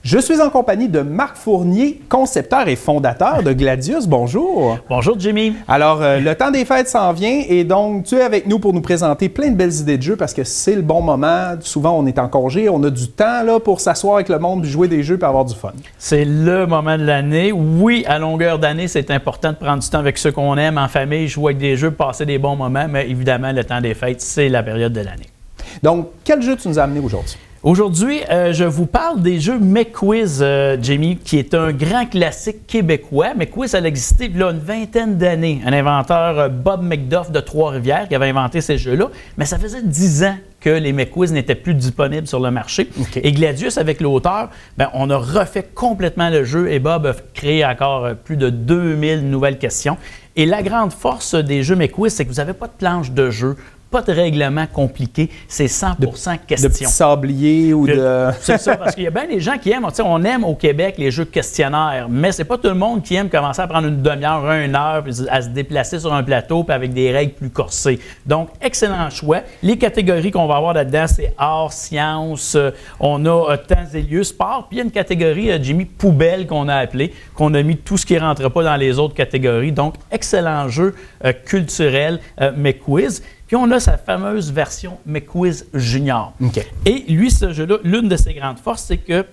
Je suis en compagnie de Marc Fournier, concepteur et fondateur de Gladius. Bonjour. Bonjour, Jimmy. Alors, le temps des fêtes s'en vient et donc tu es avec nous pour nous présenter plein de belles idées de jeux parce que c'est le bon moment. Souvent, on est en congé, on a du temps là, pour s'asseoir avec le monde, jouer des jeux et avoir du fun. C'est le moment de l'année. Oui, à longueur d'année, c'est important de prendre du temps avec ceux qu'on aime, en famille, jouer avec des jeux, passer des bons moments, mais évidemment, le temps des fêtes, c'est la période de l'année. Donc, quel jeu tu nous as amené aujourd'hui? Aujourd'hui, je vous parle des jeux McQuiz, Jamie, qui est un grand classique québécois. McQuiz, ça a existé il y a une vingtaine d'années. Un inventeur, Bob McDuff de Trois-Rivières, qui avait inventé ces jeux-là. Mais ça faisait 10 ans que les McQuiz n'étaient plus disponibles sur le marché. Okay. Et Gladius, avec l'auteur, on a refait complètement le jeu et Bob a créé encore plus de 2000 nouvelles questions. Et la grande force des jeux McQuiz, c'est que vous n'avez pas de planche de jeu. Pas de règlement compliqué, c'est 100% question. De petits sabliers ou de... C'est ça, parce qu'il y a bien des gens qui aiment, on aime au Québec les jeux questionnaires, mais c'est pas tout le monde qui aime commencer à prendre une demi-heure, une heure, puis à se déplacer sur un plateau, puis avec des règles plus corsées. Donc, excellent choix. Les catégories qu'on va avoir là-dedans, c'est art, sciences, on a temps et lieu, sport, puis il y a une catégorie, Jimmy, poubelle qu'on a appelée, qu'on a mis tout ce qui ne rentre pas dans les autres catégories. Donc, excellent jeu culturel, McQuiz. Puis on a sa fameuse version McQuiz Junior. Okay. Et lui, ce jeu-là, l'une de ses grandes forces, c'est que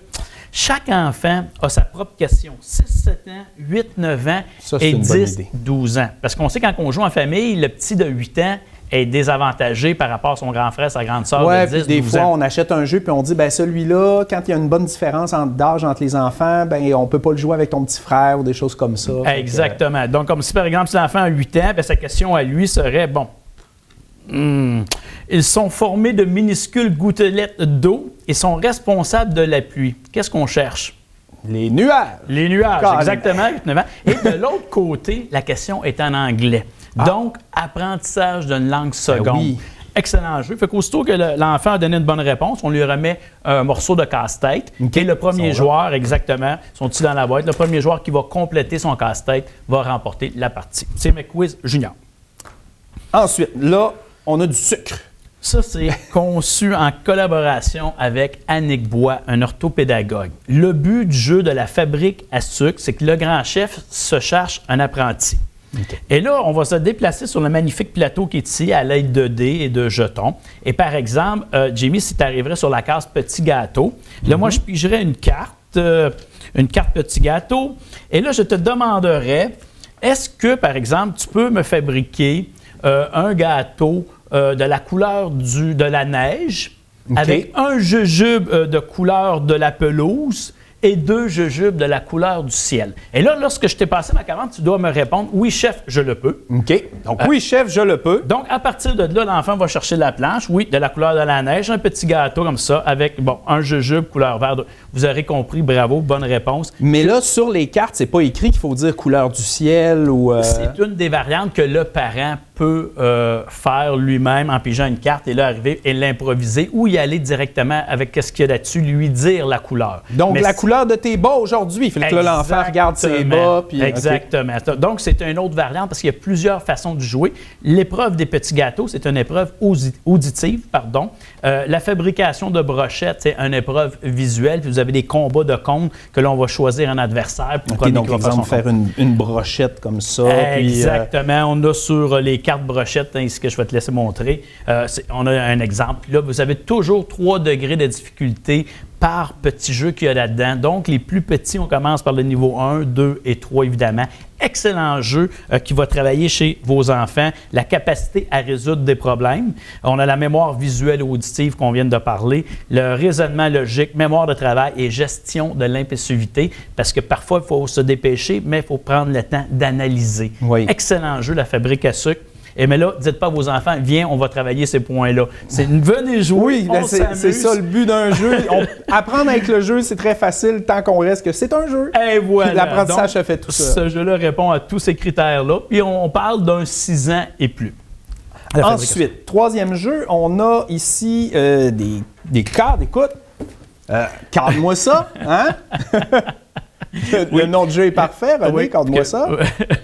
chaque enfant a sa propre question. 6, 7 ans, 8, 9 ans et 10, 12 ans. Parce qu'on sait quand on joue en famille, le petit de 8 ans est désavantagé par rapport à son grand frère, sa grande sœur de 10, 12 ans. Des fois, on achète un jeu puis on dit, celui-là, quand il y a une bonne différence d'âge entre les enfants, on ne peut pas le jouer avec ton petit frère ou des choses comme ça. Exactement. Donc, comme si, par exemple, si l'enfant a 8 ans, sa question à lui serait, ils sont formés de minuscules gouttelettes d'eau et sont responsables de la pluie. Qu'est-ce qu'on cherche? Les nuages. Les nuages, exactement. 8-9 ans. Et de l'autre côté, la question est en anglais. Donc, apprentissage d'une langue seconde. Oui. Excellent jeu. Fait qu'aussitôt que l'enfant a donné une bonne réponse, on lui remet un morceau de casse-tête. Okay. Et le premier joueur, exactement, sont-ils dans la boîte, le premier joueur qui va compléter son casse-tête va remporter la partie. C'est McQuiz Junior. Ensuite, là, on a du sucre. Ça, c'est conçu en collaboration avec Annick Bois, un orthopédagogue. Le but du jeu de la fabrique à sucre, c'est que le grand chef se cherche un apprenti. Okay. Et là, on va se déplacer sur le magnifique plateau qui est ici à l'aide de dés et de jetons. Et par exemple, Jimmy, si tu arriverais sur la case petit gâteau, là, moi, je pigerais une carte petit gâteau. Et là, je te demanderais, est-ce que, par exemple, tu peux me fabriquer un gâteau de la couleur de la neige, okay, avec un jujube de couleur de la pelouse et 2 jujubes de la couleur du ciel. Et là, lorsque je t'ai passé ma commande, tu dois me répondre « Oui, chef, je le peux ». OK. Donc, oui, chef, je le peux. Donc, à partir de là, l'enfant va chercher la planche. Oui, de la couleur de la neige, un petit gâteau comme ça, avec, un jujube couleur vert. Vous aurez compris, bravo, bonne réponse. Mais là, sur les cartes, c'est pas écrit qu'il faut dire couleur du ciel ou... C'est une des variantes que le parent peut faire lui-même en pigeant une carte et là, arriver et l'improviser ou y aller directement avec ce qu'il y a là-dessus, lui dire la couleur. Donc, la couleur de tes bas aujourd'hui. Il faut que l'enfant regarde ses bas. Puis, exactement. Okay. Donc, c'est une autre variante parce qu'il y a plusieurs façons de jouer. L'épreuve des petits gâteaux, c'est une épreuve auditive, pardon. La fabrication de brochettes, c'est une épreuve visuelle. Puis vous avez des combats de comptes que l'on va choisir un adversaire. Pour donc, exemple, faire une brochette comme ça. Exactement. On a sur les cartes brochettes, ici que je vais te laisser montrer, on a un exemple. Là, vous avez toujours 3 degrés de difficulté par petit jeu qu'il y a là-dedans. Donc, les plus petits, on commence par le niveau 1, 2 et 3, évidemment. Excellent jeu qui va travailler chez vos enfants. La capacité à résoudre des problèmes. On a la mémoire visuelle et auditive qu'on vient de parler. Le raisonnement logique, mémoire de travail et gestion de l'impulsivité. Parce que parfois, il faut se dépêcher, mais il faut prendre le temps d'analyser. Oui. Excellent jeu, la fabrique à sucre. Et mais là, dites pas à vos enfants, viens, on va travailler ces points-là. Venez jouer, oui, c'est ça le but d'un jeu. Apprendre avec le jeu, c'est très facile tant qu'on reste que c'est un jeu. Et voilà. L'apprentissage se fait tout ça. Ce jeu-là répond à tous ces critères-là. Puis on parle d'un 6 ans et plus. Ensuite, troisième jeu, on a ici des cartes. Écoute, cadre-moi ça, hein? Le nom de jeu est parfait, René, cadre-moi ça.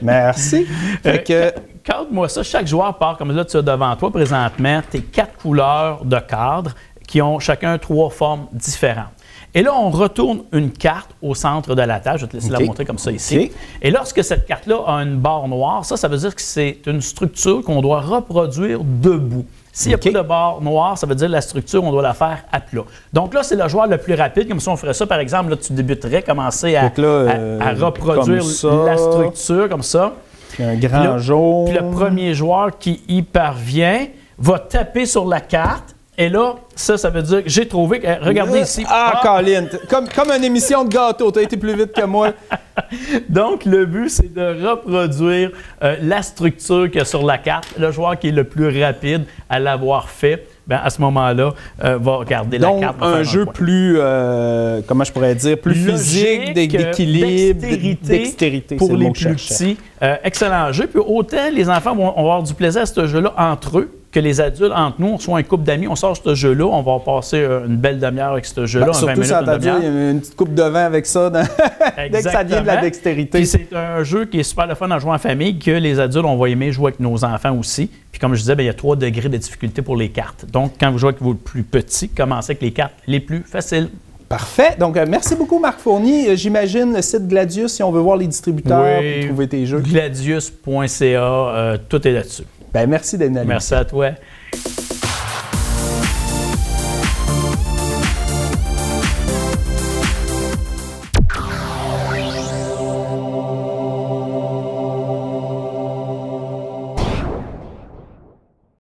Merci. Fait que... Cadre-moi ça. Chaque joueur part comme là, tu as devant toi présentement tes 4 couleurs de cadre qui ont chacun 3 formes différentes. Et là, on retourne une carte au centre de la table. Je vais te laisser la montrer comme ça ici. Okay. Et lorsque cette carte-là a une barre noire, ça veut dire que c'est une structure qu'on doit reproduire debout. S'il n'y a pas de barre noire, ça veut dire que la structure, on doit la faire à plat. Donc là, c'est le joueur le plus rapide. Comme ça, on ferait ça, par exemple, là, tu débuterais, commencer à reproduire la structure comme ça. Un grand jaune. Puis le premier joueur qui y parvient va taper sur la carte. Et là, ça veut dire que j'ai trouvé... Regardez ici. Colin, comme une émission de gâteau, tu as été plus vite que moi. Donc, le but, c'est de reproduire la structure qu'il y a sur la carte. Le joueur qui est le plus rapide à l'avoir fait, bien, à ce moment-là, va regarder la carte. Donc, un jeu plus, comment je pourrais dire, plus physique, d'équilibre, dextérité pour les plus petits. Excellent jeu. Puis autant les enfants vont avoir du plaisir à ce jeu-là entre eux, que les adultes, entre nous, on soit un couple d'amis, on sort ce jeu-là, on va passer une belle demi-heure avec ce jeu-là. Surtout, ça t'a dit, il y a une petite coupe de vin avec ça, dès que ça vient de la dextérité. Puis c'est un jeu qui est super le fun à jouer en famille, que les adultes, on va aimer jouer avec nos enfants aussi. Puis comme je disais, bien, il y a 3 degrés de difficulté pour les cartes. Donc, quand vous jouez avec vos plus petits, commencez avec les cartes les plus faciles. Parfait. Donc, merci beaucoup, Marc Fournier. J'imagine le site Gladius, si on veut voir les distributeurs et trouver tes jeux. Gladius.ca, tout est là-dessus. Bien, merci d'être venu. Merci à toi.